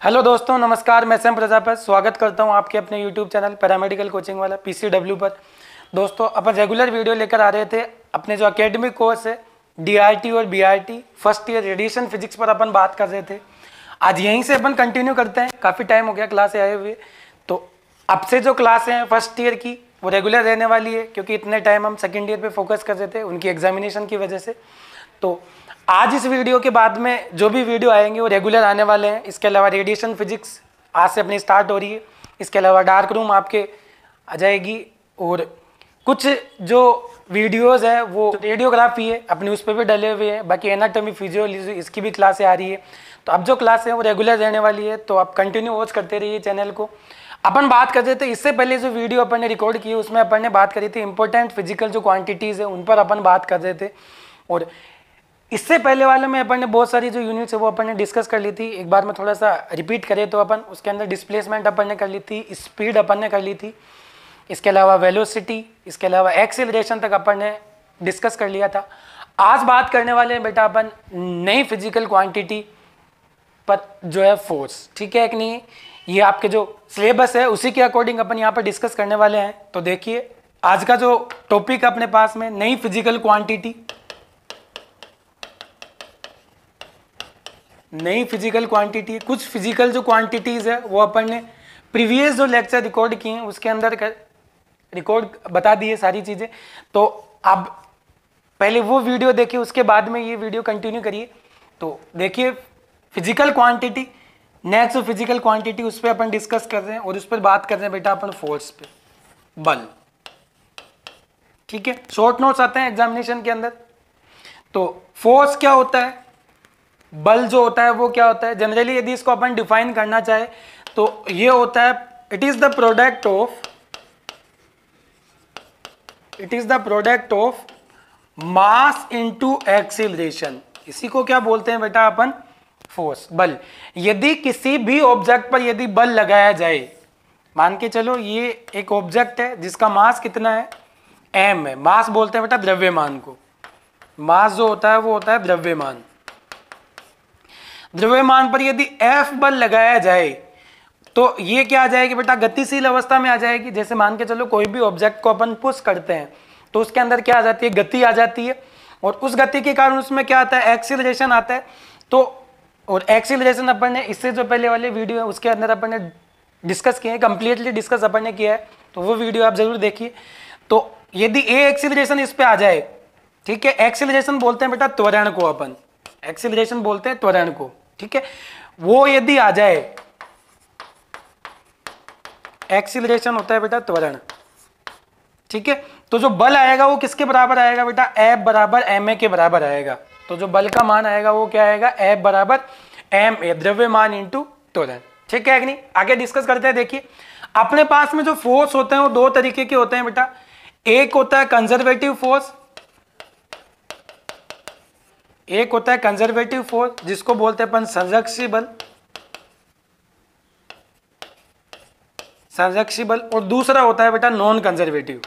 Hello दोस्तों, नमस्कार। मैं सैम प्रजापत स्वागत करता हूं आपके अपने यूट्यूब चैनल पैरामेडिकल कोचिंग वाला पीसीडब्ल्यू पर। दोस्तों, अपन रेगुलर वीडियो लेकर आ रहे थे। अपने जो एकेडमिक कोर्स है डीआरटी और BRT first year radiation physics पर अपन बात कर रहे थे। आज यहीं से अपन कंटिन्यू करते हैं। काफ़ी टाइम हो गया क्लास आए हुए, तो अब से जो क्लास हैं फर्स्ट ईयर की वो रेगुलर रहने वाली है, क्योंकि इतने टाइम हम सेकेंड ईयर पे फोकस कर रहे थे उनकी एग्जामिनेशन की वजह से। तो आज इस वीडियो के बाद में जो भी वीडियो आएंगे वो रेगुलर आने वाले हैं। इसके अलावा रेडिएशन फिजिक्स आज से अपनी स्टार्ट हो रही है। इसके अलावा डार्क रूम आपके आ जाएगी, और कुछ जो वीडियोस है वो रेडियोग्राफी है अपनी उस पर भी डले हुए हैं। बाकी एनाटॉमी फिजियोलॉजी इसकी भी क्लासें आ रही है। तो अब जो क्लास है वो रेगुलर रहने वाली है, तो आप कंटिन्यू वॉच करते रहिए चैनल को। अपन बात करते थे इससे पहले जो वीडियो अपन ने रिकॉर्ड की उसमें अपन ने बात करी थी इंपॉर्टेंट फिजिकल जो क्वांटिटीज़ है उन पर अपन बात कर रहे थे। और इससे पहले वाले में अपन ने बहुत सारी जो यूनिट्स है वो अपन ने डिस्कस कर ली थी। एक बार में थोड़ा सा रिपीट करें तो अपन उसके अंदर डिस्प्लेसमेंट अपन ने कर ली थी, स्पीड अपन ने कर ली थी, इसके अलावा वेलोसिटी, इसके अलावा एक्सेलरेशन तक अपन ने डिस्कस कर लिया था। आज बात करने वाले हैं बेटा अपन नई फिजिकल क्वांटिटी पर जो है फोर्स। ठीक है कि नहीं? ये आपके जो सिलेबस है उसी के अकॉर्डिंग अपन यहाँ पर डिस्कस करने वाले हैं। तो देखिए आज का जो टॉपिक अपने पास में नई फिजिकल क्वांटिटी, नई फिजिकल क्वांटिटी। कुछ फिजिकल जो क्वांटिटीज है वो अपन ने प्रीवियस जो लेक्चर रिकॉर्ड किए हैं उसके अंदर रिकॉर्ड बता दिए सारी चीजें। तो अब पहले वो वीडियो देखिए, उसके बाद में ये वीडियो कंटिन्यू करिए। तो देखिए फिजिकल क्वांटिटी, नेक्स्ट जो फिजिकल क्वांटिटी उस पर अपन डिस्कस कर रहे हैं, और उस पर बात कर रहे हैं बेटा अपन फोर्स पे, बल। ठीक है, शॉर्ट नोट्स आते हैं एग्जामिनेशन के अंदर। तो फोर्स क्या होता है, बल जो होता है वो क्या होता है, जनरली यदि इसको अपन डिफाइन करना चाहे तो ये होता है it is the product of mass into acceleration. इसी को क्या बोलते हैं बेटा अपन? फोर्स, बल। यदि किसी भी ऑब्जेक्ट पर यदि बल लगाया जाए, मान के चलो ये एक ऑब्जेक्ट है जिसका मास कितना है, m है। मास बोलते हैं बेटा द्रव्यमान को। मास जो होता है वो होता है द्रव्यमान। द्रव्यमान पर यदि F बल लगाया जाए तो ये क्या आ जाएगी बेटा? गतिशील अवस्था में आ जाएगी। जैसे मान के चलो कोई भी ऑब्जेक्ट को अपन पुश करते हैं तो उसके अंदर क्या आ जाती है? गति आ जाती है, और उस गति के कारण उसमें क्या आता है? एक्सीलरेशन आता है। तो और एक्सीलरेशन अपन ने इससे जो पहले वाले वीडियो है उसके अंदर अपन ने डिस्कस किए हैं, कंप्लीटली डिस्कस अपन ने किया है, तो वो वीडियो आप जरूर देखिए। तो यदि ए एक्सीलरेशन इस पे आ जाए, ठीक है, एक्सीलरेशन बोलते हैं बेटा त्वरण को, अपन एक्सीलरेशन बोलते हैं त्वरण को। ठीक है, वो यदि आ जाए, एक्सीलरेशन होता है बेटा त्वरण। ठीक है, तो जो बल आएगा वो किसके बराबर आएगा बेटा? F बराबर ma के बराबर आएगा। तो जो बल का मान आएगा वो क्या आएगा? F बराबर ma, द्रव्यमान इंटू त्वरण। ठीक है कि नहीं? आगे डिस्कस करते हैं। देखिए अपने पास में जो फोर्स होते हैं वो दो तरीके के होते हैं बेटा। एक होता है कंजर्वेटिव फोर्स, एक होता है कंजर्वेटिव फोर्स जिसको बोलते हैं अपन संरक्षी बल, संरक्षी बल। और दूसरा होता है बेटा नॉन कंजर्वेटिव।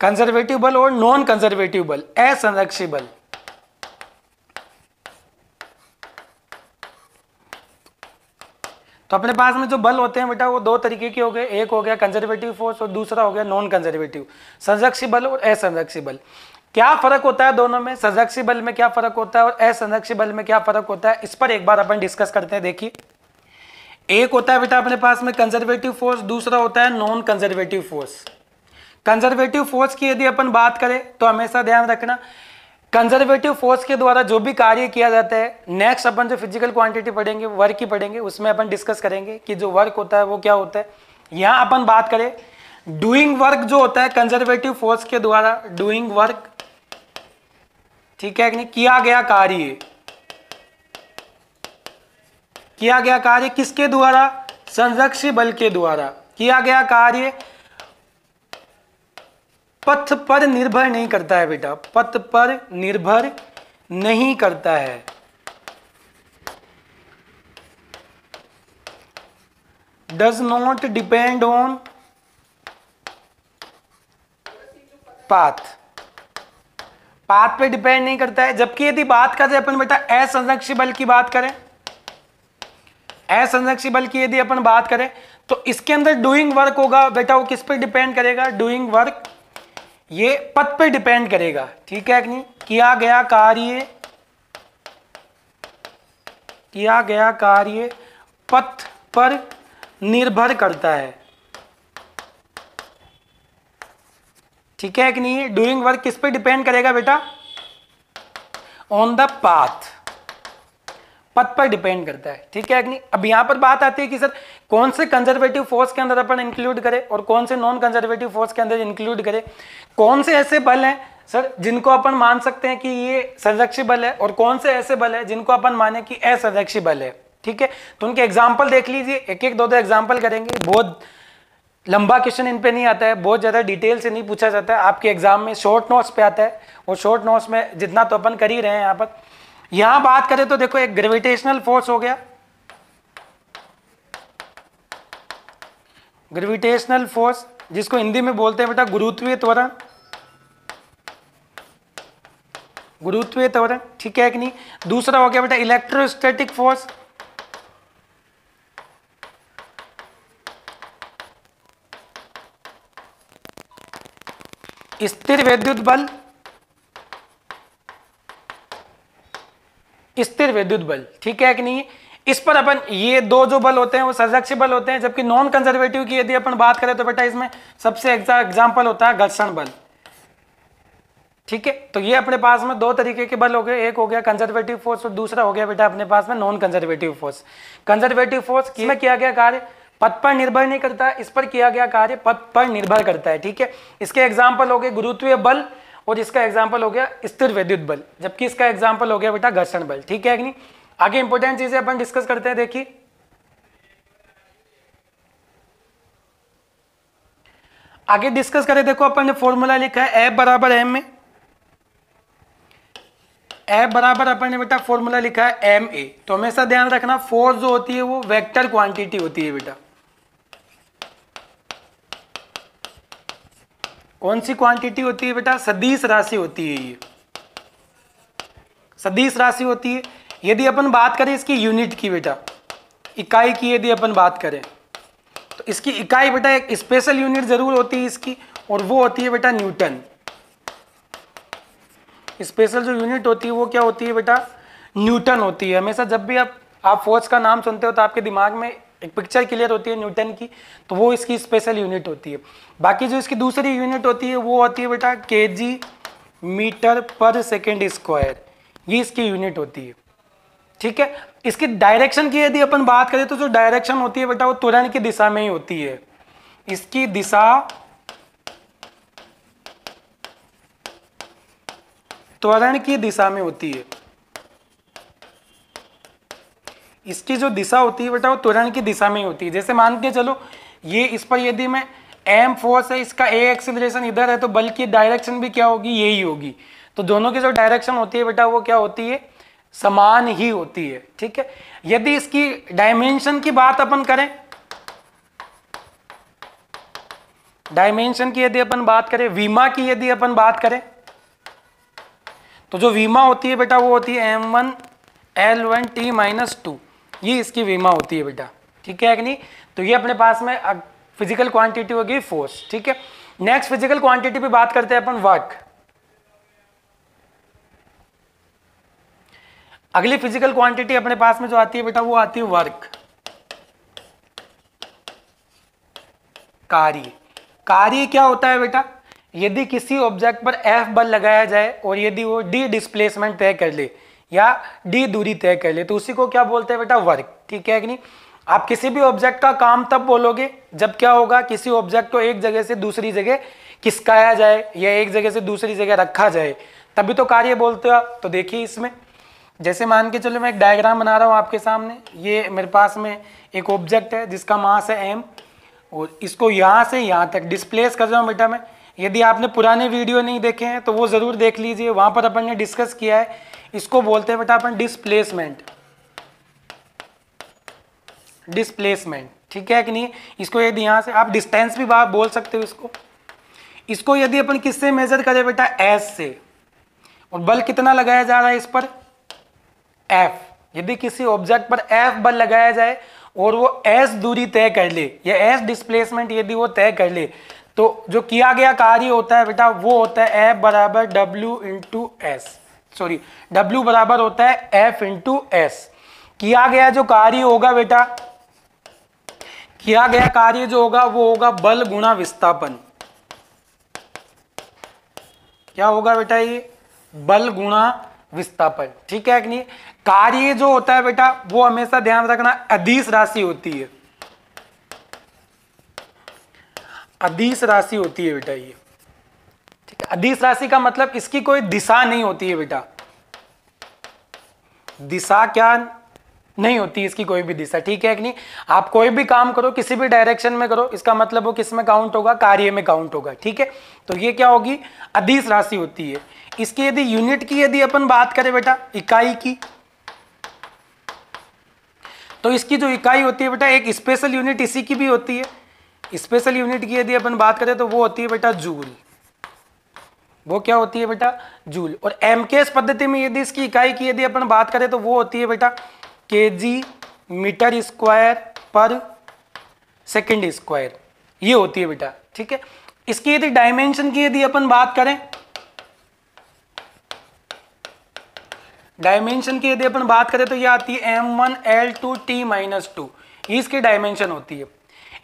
कंजर्वेटिव बल और नॉन कंजर्वेटिव बल, असंरक्षी बल। तो अपने पास में जो बल होते हैं बेटा वो दो तरीके के हो गए। एक हो गया कंजर्वेटिव फोर्स और दूसरा हो गया नॉन कंजर्वेटिव, संरक्षी बल और असंरक्षी बल। क्या फर्क होता है दोनों में? संरक्षी बल में क्या फर्क होता है और असंरक्षी बल में क्या फर्क होता है, इस पर एक बार अपन डिस्कस करते हैं। देखिए एक होता है बेटा अपने पास में कंजर्वेटिव फोर्स, दूसरा होता है non conservative force. Conservative force की यदि अपन बात करें तो हमेशा ध्यान रखना कंजर्वेटिव फोर्स के द्वारा जो भी कार्य किया जाता है, नेक्स्ट अपन जो फिजिकल क्वांटिटी पढ़ेंगे वर्क की पढ़ेंगे, उसमें अपन डिस्कस करेंगे कि जो वर्क होता है वो क्या होता है। यहां अपन बात करें डूइंग वर्क जो होता है कंजर्वेटिव फोर्स के द्वारा, डूइंग वर्क, ठीक है कि नहीं, किया गया कार्य, किया गया कार्य किसके द्वारा? संरक्षी बल के द्वारा। किया गया कार्य पथ पर निर्भर नहीं करता है बेटा, पथ पर निर्भर नहीं करता है। Does not depend on path. Path पे डिपेंड नहीं करता है। जबकि यदि बात करें अपन बेटा असंरक्षी बल की बात करें, असंरक्षी बल की यदि अपन बात करें तो इसके अंदर डूइंग वर्क होगा बेटा, वो किस पे डिपेंड करेगा, डूइंग वर्क ये पथ पे डिपेंड करेगा, ठीक है कि नहीं। किया गया कार्य पथ पर निर्भर करता है, ठीक है कि नहीं। डूइंग वर्क किस पे डिपेंड करेगा बेटा, ऑन द पाथ, पथ पर डिपेंड करता है, ठीक है कि नहीं। अब यहां पर बात आती है कि सर कौन से कंजर्वेटिव फोर्स के अंदर अपन इंक्लूड करें और कौन से नॉन कंजर्वेटिव फोर्स के अंदर इंक्लूड करें, कौन से ऐसे बल हैं सर जिनको अपन मान सकते हैं कि ये संरक्षी बल है और कौन से ऐसे बल है जिनको अपन माने कि असंरक्षी बल है, ठीक है। तो उनके एग्जाम्पल देख लीजिए, एक एक दो दो एग्जाम्पल करेंगे। बहुत लंबा क्वेश्चन इन पे नहीं आता है, बहुत ज्यादा डिटेल से नहीं पूछा जाता है, आपके एग्जाम में शॉर्ट नोट्स पे आता है और शॉर्ट नोट्स में जितना तो अपन कर ही रहे हैं। यहाँ पर यहां बात करें तो देखो एक ग्रेविटेशनल फोर्स हो गया, ग्रेविटेशनल फोर्स जिसको हिंदी में बोलते हैं बेटा गुरुत्वीय त्वरण, गुरुत्वीय त्वरण, ठीक है कि नहीं। दूसरा हो गया बेटा इलेक्ट्रोस्टैटिक फोर्स, स्थिर विद्युत बल, स्थिर विद्युत बल, ठीक है कि नहीं। इस पर अपन ये दो जो बल होते हैं वो संरक्षी बल होते हैं। जबकि नॉन कंजर्वेटिव की यदि अपन बात करें तो बेटा इसमें सबसे एग्जाम्पल होता है घर्षण बल, ठीक है। तो ये अपने पास में दो तरीके के बल हो गए, एक हो गया कंजर्वेटिव फोर्स और दूसरा हो गया बेटा अपने पास में non conservative force. Conservative force में किया गया कार्य पथ पर निर्भर नहीं करता, इस पर किया गया कार्य पथ पर निर्भर करता है, ठीक है। इसके एग्जाम्पल हो गए गुरुत्वीय बल और इसका एग्जाम्पल हो गया स्थिर विद्युत बल, जबकि इसका एग्जाम्पल हो गया बेटा घर्षण बल, ठीक है कि नहीं। आगे इंपॉर्टेंट चीजें अपन डिस्कस करते हैं, देखिए आगे डिस्कस करें। देखो अपन ने फॉर्मूला लिखा है F बराबर M में, F बराबर अपन ने बेटा फॉर्मूला लिखा है MA। तो हमेशा ध्यान रखना फोर्स जो होती है वो वेक्टर क्वांटिटी होती है बेटा। कौन सी क्वांटिटी होती है बेटा, सदिश राशि होती है, ये सदिश राशि होती है। यदि अपन बात करें इसकी यूनिट की बेटा, इकाई की यदि अपन बात करें तो इसकी इकाई बेटा एक स्पेशल यूनिट जरूर होती है इसकी, और वो होती है बेटा न्यूटन। स्पेशल जो यूनिट होती है वो क्या होती है बेटा, न्यूटन होती है। हमेशा जब भी आप फोर्स का नाम सुनते हो तो आपके दिमाग में एक पिक्चर क्लियर होती है न्यूटन की, तो वो इसकी स्पेशल यूनिट होती है। बाकी जो इसकी दूसरी यूनिट होती है वो होती है बेटा केजी मीटर पर सेकेंड स्क्वायर, ये इसकी यूनिट होती है, ठीक है। इसकी डायरेक्शन की यदि अपन बात करें तो जो डायरेक्शन होती है बेटा वो त्वरण की दिशा में ही होती है। इसकी दिशा त्वरण की दिशा में होती है, इसकी जो दिशा होती है बेटा वो त्वरण की दिशा में ही होती है। जैसे मान के चलो ये इस पर यदि मैं m फोर्स है, इसका a एक्सीलरेशन इधर है, तो बल की डायरेक्शन भी क्या होगी, यही होगी। तो दोनों की जो डायरेक्शन होती है बेटा वो क्या होती है, समान ही होती है, ठीक है। यदि इसकी डायमेंशन की बात अपन करें, डायमेंशन की यदि अपन बात करें, वीमा की यदि अपन बात करें, तो जो वीमा होती है बेटा वो होती है m1 L1 T-2, ये इसकी वीमा होती है बेटा, ठीक है कि नहीं। तो ये अपने पास में फिजिकल क्वांटिटी होगी फोर्स, ठीक है। नेक्स्ट फिजिकल क्वांटिटी पे बात करते हैं अपन वर्क। अगली फिजिकल क्वांटिटी अपने पास में जो आती है बेटा वो आती है वर्क, कार्य। कार्य क्या होता है बेटा, यदि किसी ऑब्जेक्ट पर F बल लगाया जाए और यदि वो D डिस्प्लेसमेंट तय कर ले या D दूरी तय कर ले तो उसी को क्या बोलते हैं बेटा, वर्क, ठीक है कि नहीं। आप किसी भी ऑब्जेक्ट का काम तब बोलोगे जब क्या होगा, किसी ऑब्जेक्ट को एक जगह से दूसरी जगह खिसकाया जाए या एक जगह से दूसरी जगह रखा जाए, तभी तो कार्य बोलते हो आप। तो देखिए इसमें जैसे मान के चलो मैं एक डायग्राम बना रहा हूँ आपके सामने, ये मेरे पास में एक ऑब्जेक्ट है जिसका मास है m और इसको यहाँ से यहाँ तक डिस्प्लेस कर रहा हूँ बेटा मैं। यदि आपने पुराने वीडियो नहीं देखे हैं तो वो ज़रूर देख लीजिए, वहाँ पर अपन ने डिस्कस किया है। इसको बोलते हैं बेटा अपन डिस्प्लेसमेंट, डिस्प्लेसमेंट, ठीक है कि नहीं। इसको यदि यहाँ से आप डिस्टेंस भी बोल सकते हो इसको। इसको यदि अपन किससे मेजर करें बेटा, एस से, और बल कितना लगाया जा रहा है इस पर, F। यदि किसी ऑब्जेक्ट पर F बल लगाया जाए और वो S दूरी तय कर ले या S डिस्प्लेसमेंट यदि वो तय कर ले, तो जो किया गया कार्य होता है बेटा वो होता है F बराबर W into S, sorry W बराबर होता है F इंटू एस। किया गया जो कार्य होगा बेटा, किया गया कार्य जो होगा वो होगा बल गुणा विस्थापन। क्या होगा बेटा, ये बल गुणा विस्थापन, ठीक है कि नहीं। कार्य जो होता है बेटा वो हमेशा ध्यान रखना अदिश राशि होती है, अदिश राशि होती है बेटा ये, ठीक है। अदिश राशि का मतलब इसकी कोई दिशा नहीं होती है बेटा, दिशा क्या नहीं होती इसकी कोई भी दिशा, ठीक है कि नहीं। आप कोई भी काम करो किसी भी डायरेक्शन में करो, इसका मतलब वो किस में काउंट होगा, कार्य में काउंट होगा, ठीक है। तो ये क्या होगी, अदिश राशि होती है। इसकी यदि यूनिट की यदि अपन बात करें बेटा, इकाई की, तो इसकी जो इकाई होती है बेटा, एक स्पेशल यूनिट इसी की भी होती है। स्पेशल यूनिट की यदि अपन बात करें तो वो होती है बेटा जूल, वो क्या होती है बेटा, जूल। और एमकेएस पद्धति में यदि इसकी इकाई की यदि अपन बात करें तो वो होती है बेटा केजी मीटर स्क्वायर पर सेकंड स्क्वायर, ये होती है बेटा, ठीक है। इसकी यदि डायमेंशन की यदि अपन बात करें, डायमेंशन की यदि अपन बात करें तो ये आती है m1L2T-2, ये इसकी डायमेंशन होती है।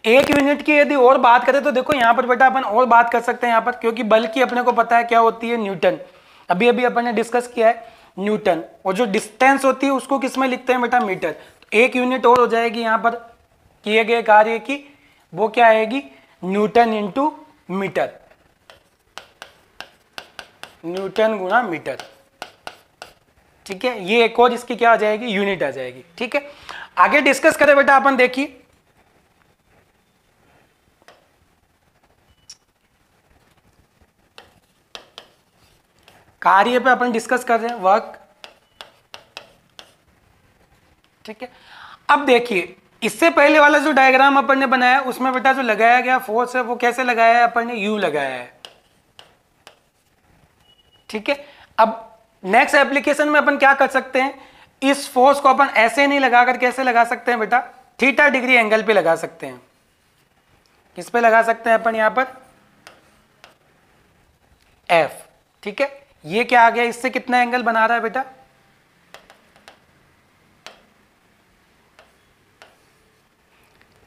एक यूनिट की यदि और बात करें तो देखो यहाँ पर बेटा अपन और बात कर सकते हैं यहाँ पर, क्योंकि बल की अपने को पता है क्या होती है, न्यूटन। अभी अभी अपन ने डिस्कस किया है न्यूटन, और जो डिस्टेंस होती है उसको किस में लिखते हैं बेटा, मीटर। तो एक यूनिट और हो जाएगी यहाँ पर किए गए कार्य की, वो क्या आएगी, न्यूटन इंटू मीटर, न्यूटन गुणा मीटर, ठीक है। ये एक और इसकी क्या आ जाएगी, यूनिट आ जाएगी, ठीक है। आगे डिस्कस करें बेटा अपन, देखिए कार्य पे अपन डिस्कस कर रहे हैं, वर्क, ठीक है। अब देखिए इससे पहले वाला जो डायग्राम अपन ने बनाया उसमें बेटा जो लगाया गया फोर्स है वो कैसे लगाया है अपन ने, यू लगाया है, ठीक है। अब नेक्स्ट एप्लीकेशन में अपन क्या कर सकते हैं, इस फोर्स को अपन ऐसे नहीं लगाकर कैसे लगा सकते हैं बेटा, थीटा डिग्री एंगल पे लगा सकते हैं। किस पे लगा सकते हैं अपन, यहां पर एफ, ठीक है। ये क्या आ गया, इससे कितना एंगल बना रहा है बेटा,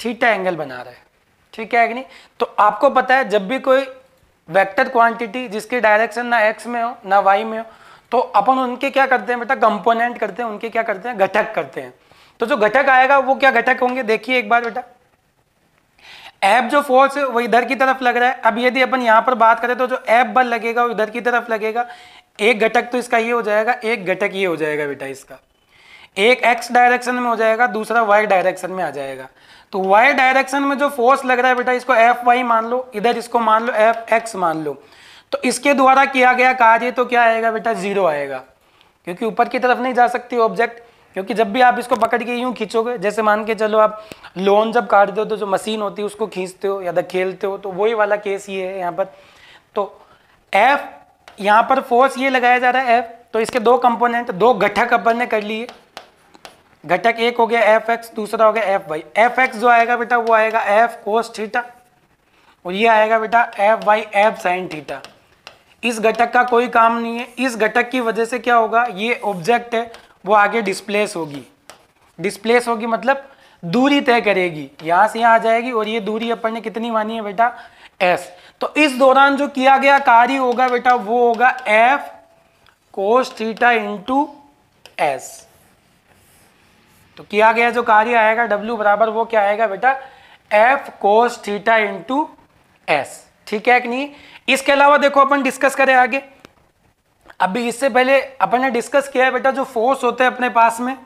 थीटा एंगल बना रहा है, ठीक है कि नहीं। तो आपको पता है जब भी कोई वेक्टर क्वांटिटी जिसकी डायरेक्शन ना एक्स में हो ना वाई में हो, तो अपन उनके क्या करते हैं बेटा, कंपोनेंट करते हैं, उनके क्या करते हैं, घटक करते हैं। तो जो घटक आएगा वो क्या घटक होंगे, देखिए एक बार बेटा, एफ जो फोर्स है वो इधर की तरफ लग रहा है। अब यदि अपन यहां पर बात करें तो जो एफ बल लगेगा वो इधर की तरफ लगेगा। एक घटक तो इसका ये हो जाएगा, एक घटक ये हो जाएगा बेटा इसका, एक एक्स डायरेक्शन में हो जाएगा, दूसरा वाई डायरेक्शन में आ जाएगा। तो वाई डायरेक्शन में जो फोर्स लग रहा है बेटा इसको एफ वाई मान लो, इधर इसको मान लो एफ एक्स मान लो। तो इसके द्वारा किया गया कार्य तो क्या आएगा बेटा, जीरो आएगा, क्योंकि ऊपर की तरफ नहीं जा सकती ऑब्जेक्ट। क्योंकि जब भी आप इसको पकड़ के यूं खींचोगे, जैसे मान के चलो आप लोन जब काटते हो तो जो मशीन होती है उसको खींचते हो या धकेलते हो, तो वही वाला केस ये है यहाँ पर। तो एफ यहाँ पर फोर्स ये लगाया जा रहा है एफ, तो इसके दो कंपोनेंट, दो घटक अपन ने कर लिए। घटक एक हो गया एफ एक्स, दूसरा हो गया एफ वाई। एफ एक्स जो आएगा बेटा वो आएगा एफ कोस थीटा, और ये आएगा बेटा F Y F sine theta. इस घटक का कोई काम नहीं है, इस घटक की वजह से क्या होगा, ये ऑब्जेक्ट है वो आगे डिस्प्लेस होगी। डिस्प्लेस होगी मतलब दूरी तय करेगी, यहां से यहां आ जाएगी, और ये दूरी अपन ने कितनी मानी है बेटा, एस। तो इस दौरान जो किया गया कार्य होगा बेटा वो होगा F cos theta into S. तो किया गया जो कार्य आएगा डब्ल्यू बराबर वो क्या आएगा बेटा, F cos theta into S, ठीक है कि नहीं। इसके अलावा देखो अपन डिस्कस करें आगे। अभी इससे पहले अपन ने डिस्कस किया है बेटा जो फोर्स होते हैं अपने पास में,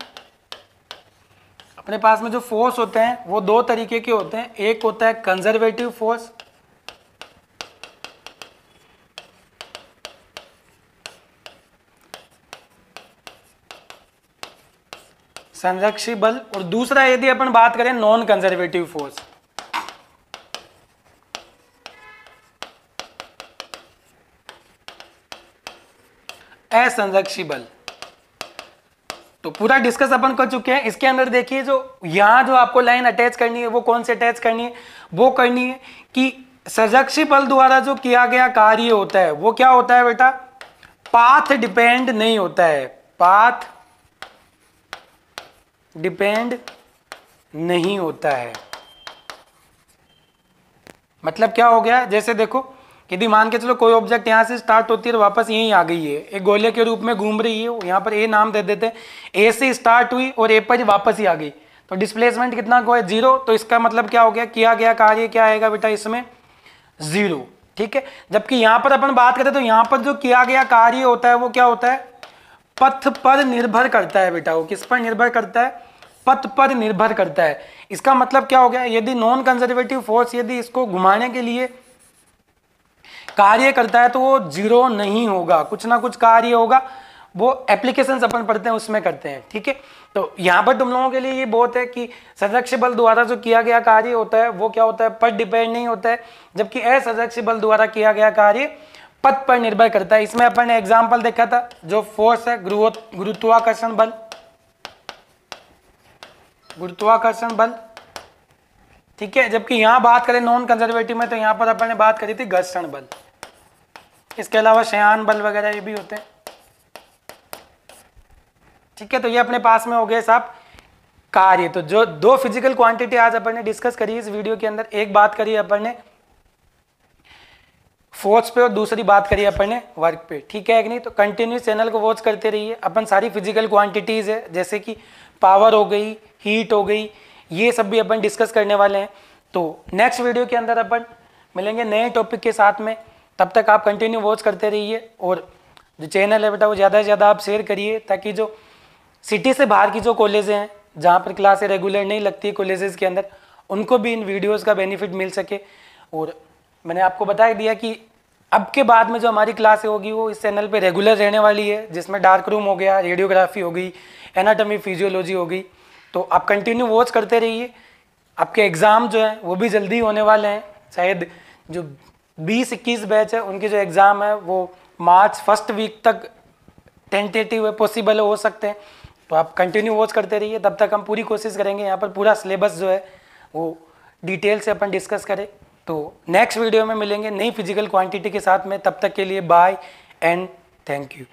अपने पास में जो फोर्स होते हैं वो दो तरीके के होते हैं। एक होता है कंजर्वेटिव फोर्स, संरक्षी बल, और दूसरा यदि अपन बात करें नॉन कंजर्वेटिव फोर्स। असंरक्षी बल। तो पूरा डिस्कस अपन कर चुके हैं। इसके अंदर देखिए जो यहाँ जो आपको लाइन अटैच करनी है वो कौन से अटैच करनी है, वो करनी है कि संरक्षी बल द्वारा जो किया गया कार्य होता है वो क्या होता है बेटा, पाथ डिपेंड नहीं होता है, पाथ डिपेंड नहीं होता है। मतलब क्या हो गया, जैसे देखो यदि मान के चलो कोई ऑब्जेक्ट यहाँ से स्टार्ट होती है और वापस यहीं आ गई है, एक गोले के रूप में घूम रही है, यहाँ पर ए नाम दे देते हैं, ए से स्टार्ट हुई और ए पर वापस ही आ गई, तो डिस्प्लेसमेंट कितना को है, 0। तो इसका मतलब क्या हो गया, किया गया कार्य क्या आएगा बेटा इसमें, 0। ठीक है। जबकि यहाँ पर अपन बात करें तो यहाँ पर जो किया गया कार्य होता है वो क्या होता है, पथ पर निर्भर करता है बेटा। वो किस पर निर्भर करता है, पथ पर निर्भर करता है। इसका मतलब क्या हो गया, यदि नॉन कंजर्वेटिव फोर्स यदि इसको घुमाने के लिए कार्य करता है तो वो 0 नहीं होगा, कुछ ना कुछ कार्य होगा। वो एप्लीकेशंस अपन पढ़ते हैं उसमें करते हैं। ठीक है। तो यहाँ पर तुम लोगों के लिए ये बहुत है कि संरक्षी बल द्वारा जो किया गया कार्य होता है वो क्या होता है, पथ डिपेंड नहीं होता है, जबकि असंरक्षी बल द्वारा किया गया कार्य पथ पर निर्भर करता है। इसमें अपन ने एग्जाम्पल देखा था, जो फोर्स है गुरुत्वाकर्षण बल, गुरुत्वाकर्षण बल। ठीक है। जबकि यहाँ बात करें नॉन कंजर्वेटिव में तो यहाँ पर अपन ने बात करी थी घर्षण बल। इसके अलावा शयान बल वगैरह ये भी होते हैं। ठीक है। तो ये अपने पास में हो गए साहब कार्य। तो जो दो फिजिकल क्वांटिटी आज अपन ने डिस्कस करी इस वीडियो के अंदर, एक बात करी अपन ने फोर्स पे और दूसरी बात करी अपन ने वर्क पे। ठीक है कि नहीं। तो कंटिन्यूस चैनल को वॉच करते रहिए। अपन सारी फिजिकल क्वांटिटीज है जैसे कि पावर हो गई, हीट हो गई, ये सब भी अपन डिस्कस करने वाले हैं। तो नेक्स्ट वीडियो के अंदर अपन मिलेंगे नए टॉपिक के साथ में। तब तक आप कंटिन्यू वॉच करते रहिए और जो चैनल है बेटा वो ज़्यादा से ज़्यादा आप शेयर करिए, ताकि जो सिटी से बाहर की जो कॉलेजें हैं जहाँ पर क्लासें रेगुलर नहीं लगती कॉलेजेस के अंदर, उनको भी इन वीडियोस का बेनिफिट मिल सके। और मैंने आपको बता दिया कि अब के बाद में जो हमारी क्लासें होगी वो इस चैनल पे रेगुलर रहने वाली है, जिसमें डार्क रूम हो गया, रेडियोग्राफी हो गई, एनाटॉमी फिजियोलॉजी हो गई। तो आप कंटिन्यू वॉच करते रहिए। आपके एग्ज़ाम जो है वो भी जल्दी होने वाले हैं। शायद जो 20-21 बैच है उनके जो एग्ज़ाम है वो मार्च फर्स्ट वीक तक टेंटेटिव है, पॉसिबल हो सकते हैं। तो आप कंटिन्यू वॉच करते रहिए। तब तक हम पूरी कोशिश करेंगे यहाँ पर पूरा सिलेबस जो है वो डिटेल से अपन डिस्कस करें। तो नेक्स्ट वीडियो में मिलेंगे नई फिजिकल क्वांटिटी के साथ में। तब तक के लिए बाय एंड थैंक यू।